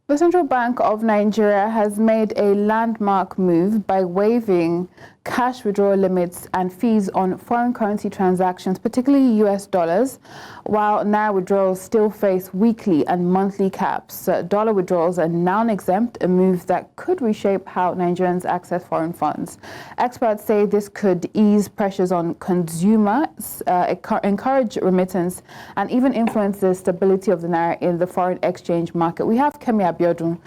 The Central Bank of Nigeria has made a landmark move by waiving cash withdrawal limits and fees on foreign currency transactions, particularly US dollars, while Naira withdrawals still face weekly and monthly caps. Dollar withdrawals are non-exempt, a move that could reshape how Nigerians access foreign funds. Experts say this could ease pressures on consumers, encourage remittance, and even influence the stability of the Naira in the foreign exchange market. We have Kemi Abiodun,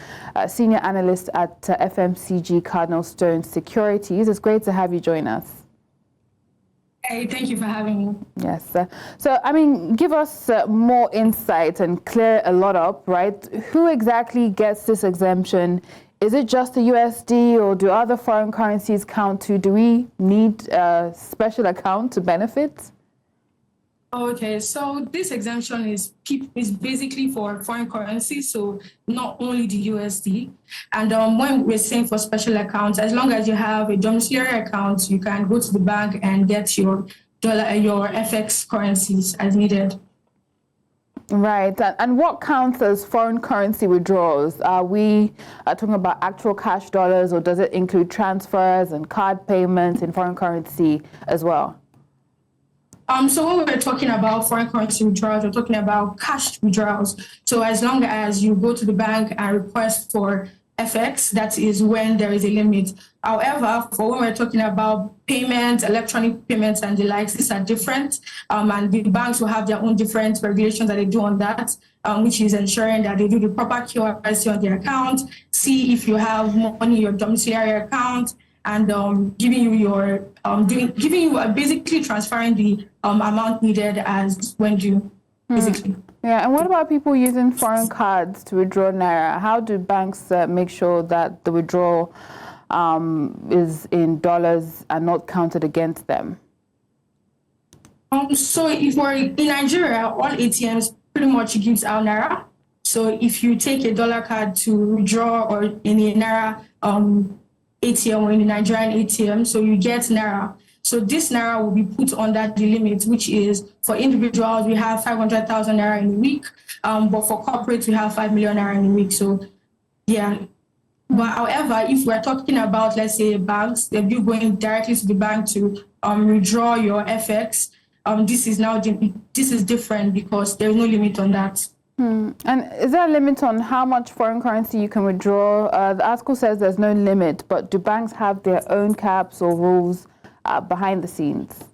Senior Analyst at FMCG CardinalStone Securities. It's great to have you join us. Hey, thank you for having me. Yes. So, I mean, give us more insight and clear a lot up, right? Who exactly gets this exemption? Is it just the USD or do other foreign currencies count too? Do we need a special account to benefit? Okay, so this exemption is basically for foreign currency, so not only the USD. And when we're saying for special accounts, as long as you have a domiciliary account, you can go to the bank and get your FX currencies as needed. Right. And what counts as foreign currency withdrawals? Are we talking about actual cash dollars, or does it include transfers and card payments in foreign currency as well? So when we're talking about foreign currency withdrawals, we're talking about cash withdrawals. So as long as you go to the bank and request for FX, that is when there is a limit. However, for when we're talking about payments, electronic payments and the likes, these are different. And the banks will have their own different regulations that they do on that, which is ensuring that they do the proper KYC on their account, see if you have money in your domiciliary account, and giving you basically transferring the amount needed as when due, basically. Yeah, and what about people using foreign cards to withdraw Naira? How do banks make sure that the withdrawal is in dollars and not counted against them? So if we're in Nigeria, all ATMs pretty much gives out Naira. So if you take a dollar card to withdraw or in a Naira ATM or in the Nigerian ATM, so you get Naira. So this Naira will be put under the limit, which is for individuals, we have 500,000 Naira in a week, but for corporates, we have 5 million Naira in a week. So, yeah. But however, if we're talking about, let's say, banks, if you're going directly to the bank to withdraw your FX, this is different because there's no limit on that. And is there a limit on how much foreign currency you can withdraw? The article says there's no limit, but do banks have their own caps or rules behind the scenes?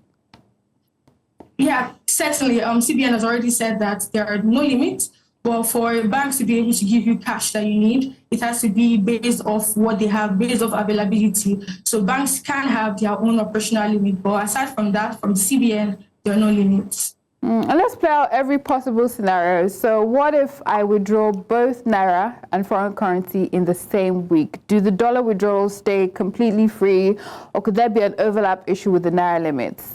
Yeah, certainly. CBN has already said that there are no limits, but for banks to be able to give you cash that you need, it has to be based off what they have, based off availability. So banks can have their own operational limit, but aside from that, from CBN, there are no limits. And let's play out every possible scenario. So what if I withdraw both Naira and foreign currency in the same week? Do the dollar withdrawals stay completely free, or could there be an overlap issue with the Naira limits?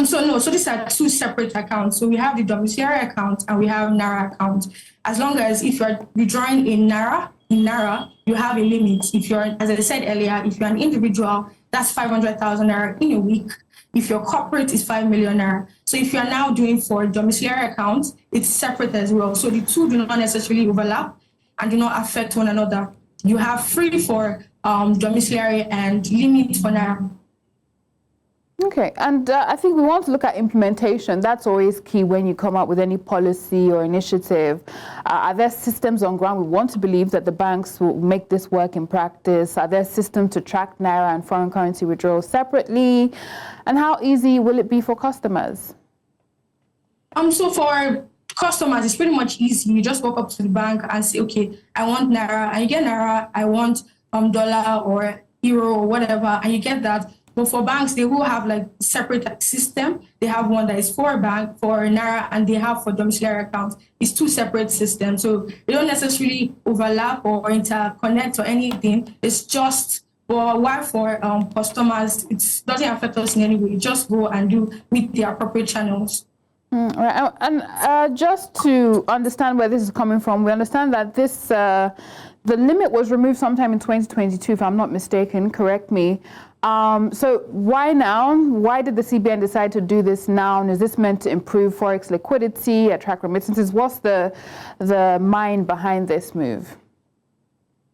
So these are two separate accounts. So we have the domiciliary account and we have Naira account. As long as if you're withdrawing in Naira, you have a limit. If you're, as I said earlier, if you're an individual, that's 500,000 Naira in a week. If your corporate is 5 million Naira. So if you're now doing for domiciliary accounts, it's separate as well. So the two do not necessarily overlap and do not affect one another. You have free for domiciliary and limit for Naira. Okay, and I think we want to look at implementation. That's always key when you come up with any policy or initiative. Are there systems on ground? We want to believe that the banks will make this work in practice. Are there systems to track Naira and foreign currency withdrawals separately? And how easy will it be for customers? So for customers, it's pretty much easy. You just walk up to the bank and say, okay, I want Naira, and you get Naira. I want dollar or euro or whatever, and you get that. But for banks, they will have like separate system. They have one that is for a bank, for Naira, and they have for domiciliary accounts. It's two separate systems. So they don't necessarily overlap or interconnect or anything. It's just, but why for customers, it doesn't affect us in any way. Just go and do with the appropriate channels. Right. And just to understand where this is coming from, we understand that this the limit was removed sometime in 2022, if I'm not mistaken. Correct me. So why now? Why did the CBN decide to do this now? And is this meant to improve forex liquidity, attract remittances? What's the mind behind this move?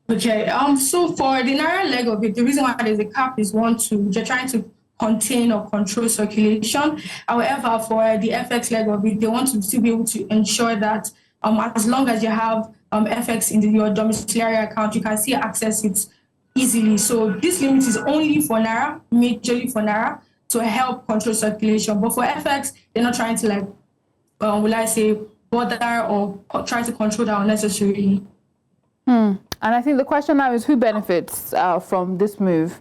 Okay. So for the Naira leg of it, the reason why there's a cap is they're trying to contain or control circulation. However, for the FX leg of it, they want to still be able to ensure that as long as you have FX in your domiciliary account, you can still access it easily. So this limit is only for Naira, majorly for Naira, to help control circulation. But for FX, they're not trying to will I say, bother or try to control that unnecessarily. And I think the question now is who benefits from this move?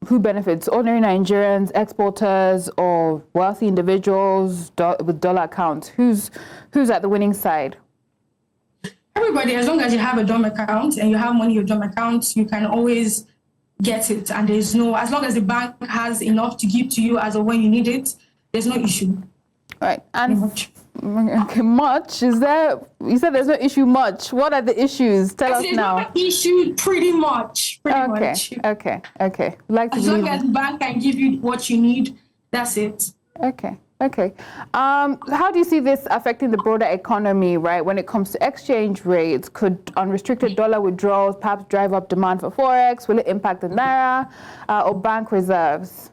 Who benefits? Ordinary Nigerians, exporters, or wealthy individuals with dollar accounts? Who's at the winning side? Everybody, as long as you have a DOM account and you have money in your DOM account, you can always get it. And as long as the bank has enough to give to you as of when you need it, there's no issue. Right. And okay, much is there? You said there's no issue much. What are the issues? Tell us now. There's no issue pretty much. Okay. Like as long as the bank can give you what you need, that's it. Okay. How do you see this affecting the broader economy, right? When it comes to exchange rates, could unrestricted dollar withdrawals perhaps drive up demand for forex? Will it impact the Naira or bank reserves?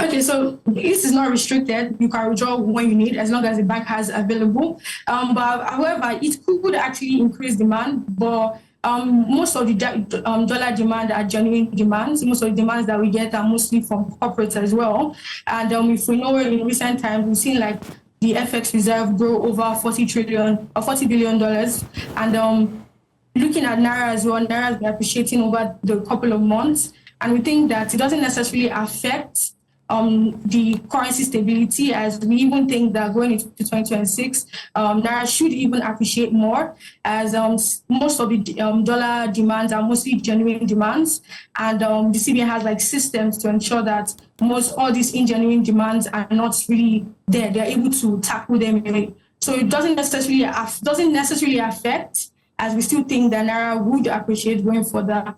Okay, so this is not restricted. You can withdraw when you need, as long as the bank has available. But however, it could actually increase demand. But most of the dollar demand are genuine demands. Most of the demands that we get are mostly from corporates as well. And if we know in recent times, we've seen like the FX reserve grow over $40 billion. And looking at Naira as well, Naira has been appreciating over the couple of months. And we think that it doesn't necessarily affect the currency stability, as we even think that going into 2026, Naira should even appreciate more, as most of the dollar demands are mostly genuine demands, and the CBN has like systems to ensure that all these ingenuine demands are not really there. They're able to tackle them. So it doesn't necessarily affect, as we still think that Naira would appreciate going further.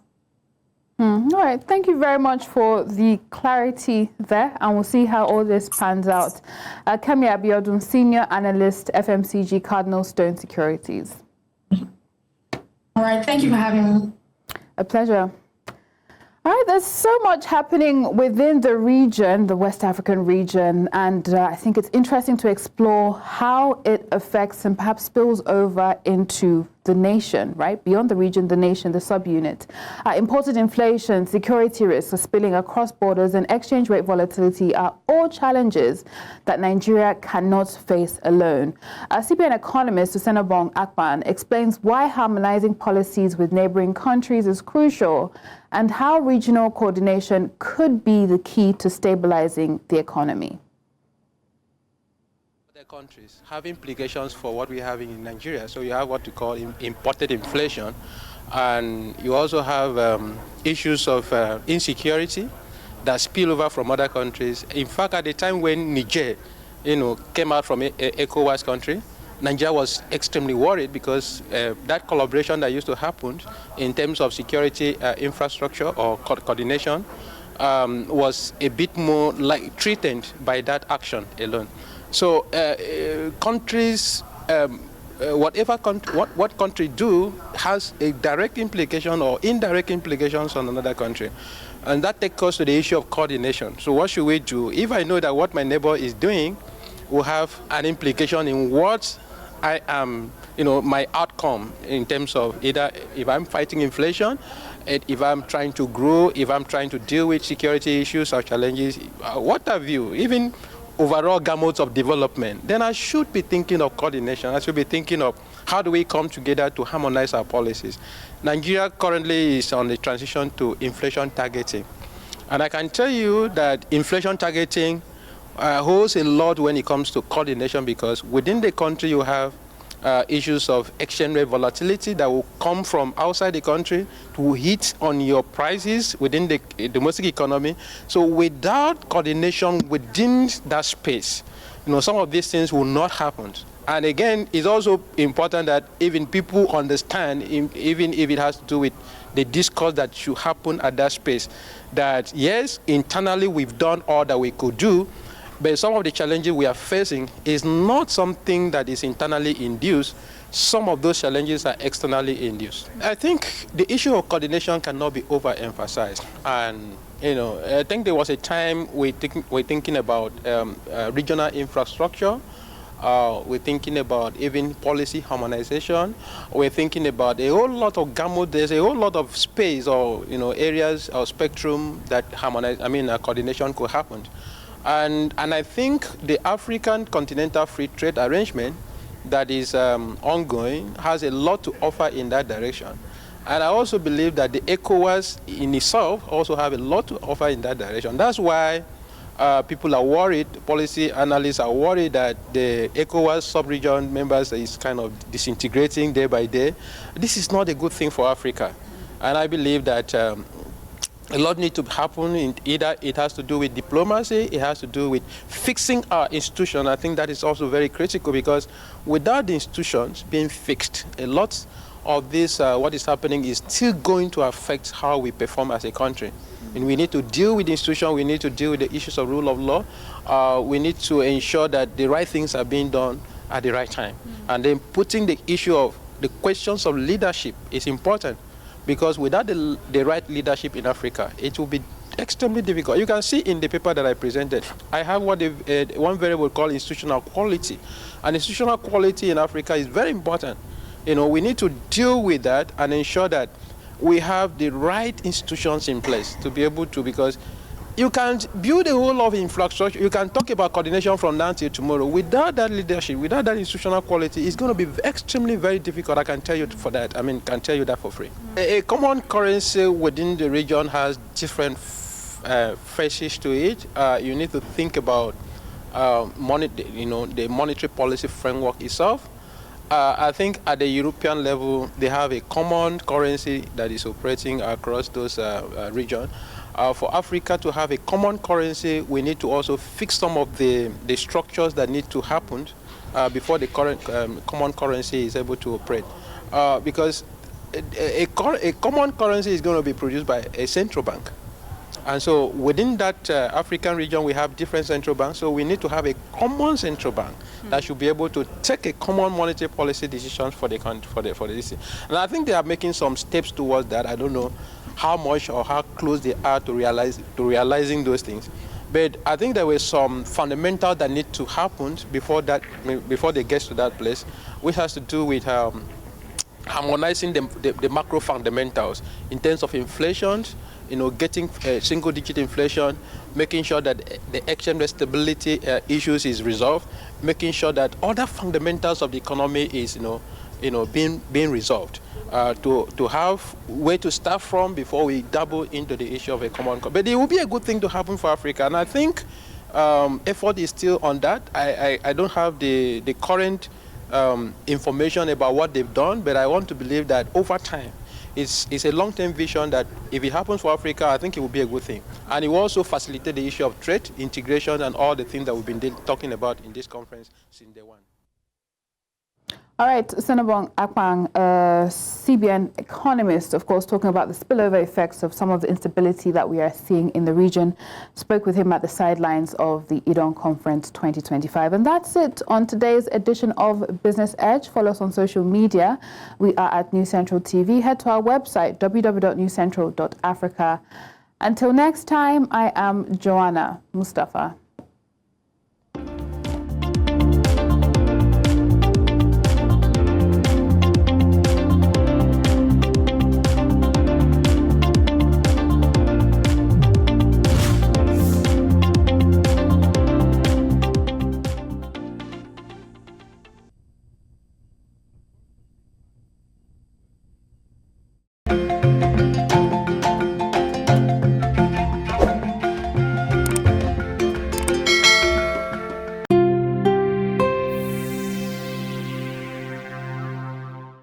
All right, thank you very much for the clarity there, and we'll see how all this pans out. Kemi Abiodun, Senior Analyst, FMCG CardinalStone Securities. All right, thank you for having me. A pleasure. All right, there's so much happening within the region, the West African region, and I think it's interesting to explore how it affects and perhaps spills over into the nation, right? Beyond the region, the nation, the subunit. Imported inflation, security risks are spilling across borders, and exchange rate volatility are all challenges that Nigeria cannot face alone. CBN economist Usenabong Akpan explains why harmonizing policies with neighboring countries is crucial and how regional coordination could be the key to stabilizing the economy. Other countries have implications for what we're having in Nigeria. So you have what we call imported inflation, and you also have issues of insecurity that spill over from other countries. In fact, at the time when Niger, came out from ECOWAS country, Nigeria was extremely worried because that collaboration that used to happen in terms of security infrastructure or coordination was a bit more like threatened by that action alone. So countries, what country do has a direct implication or indirect implications on another country. And that takes us to the issue of coordination. So what should we do? If I know that what my neighbor is doing will have an implication in what I am, my outcome in terms of either if I'm fighting inflation, if I'm trying to grow, if I'm trying to deal with security issues or challenges, what have you, even overall gamuts of development, then I should be thinking of coordination. I should be thinking of how do we come together to harmonize our policies. Nigeria currently is on the transition to inflation targeting. And I can tell you that inflation targeting holds a lot when it comes to coordination, because within the country you have issues of exchange rate volatility that will come from outside the country to hit on your prices within the domestic economy. So without coordination within that space, some of these things will not happen. And again, it's also important that even people understand, even if it has to do with the discourse that should happen at that space, that yes, internally we've done all that we could do, but some of the challenges we are facing is not something that is internally induced. Some of those challenges are externally induced. I think the issue of coordination cannot be overemphasized. And I think there was a time we're thinking about regional infrastructure. We're thinking about even policy harmonization. We're thinking about a whole lot of gamut. There's a whole lot of space or areas or spectrum that coordination could happen. And I think the African Continental Free Trade Arrangement that is ongoing has a lot to offer in that direction. And I also believe that the ECOWAS in itself also have a lot to offer in that direction. That's why people are worried, policy analysts are worried that the ECOWAS sub-region members is kind of disintegrating day by day. This is not a good thing for Africa. And I believe that a lot needs to happen. Either it has to do with diplomacy, it has to do with fixing our institution. I think that is also very critical, because without the institutions being fixed, a lot of this, what is happening is still going to affect how we perform as a country. And we need to deal with the institution, we need to deal with the issues of rule of law. We need to ensure that the right things are being done at the right time. And then putting the issue of the questions of leadership is important. Because without the right leadership in Africa, it will be extremely difficult. You can see in the paper that I presented, I have what one variable called institutional quality. And institutional quality in Africa is very important. We need to deal with that and ensure that we have the right institutions in place to be able to, because you can't build a whole lot of infrastructure. You can talk about coordination from now till tomorrow. Without that leadership, without that institutional quality, it's going to be extremely very difficult. I can tell you for that. Can tell you that for free. A common currency within the region has different phases to it. You need to think about the monetary policy framework itself. I think at the European level, they have a common currency that is operating across those regions. For Africa to have a common currency, we need to also fix some of the structures that need to happen before the current common currency is able to operate. Because a common currency is going to be produced by a central bank. And so within that African region, we have different central banks. So we need to have a common central bank that should be able to take a common monetary policy decisions for the country, for the city. And I think they are making some steps towards that. I don't know how much or how close they are to realizing those things. But I think there were some fundamentals that need to happen before they get to that place, which has to do with harmonizing the macro fundamentals in terms of inflation, getting single-digit inflation, making sure that the exchange rate stability issues is resolved, making sure that other fundamentals of the economy is, being resolved. To have where to start from before we double into the issue of a common. But it will be a good thing to happen for Africa, and I think effort is still on that. I don't have the current information about what they've done, but I want to believe that over time, it's a long-term vision that if it happens for Africa, I think it will be a good thing. And it will also facilitate the issue of trade, integration, and all the things that we've been talking about in this conference since day one. All right, Senabong Akpang, CBN economist, of course, talking about the spillover effects of some of the instability that we are seeing in the region. Spoke with him at the sidelines of the Idon Conference 2025. And that's it on today's edition of Business Edge. Follow us on social media. We are at New Central TV. Head to our website, www.newcentral.africa. Until next time, I am Joanna Mustafa.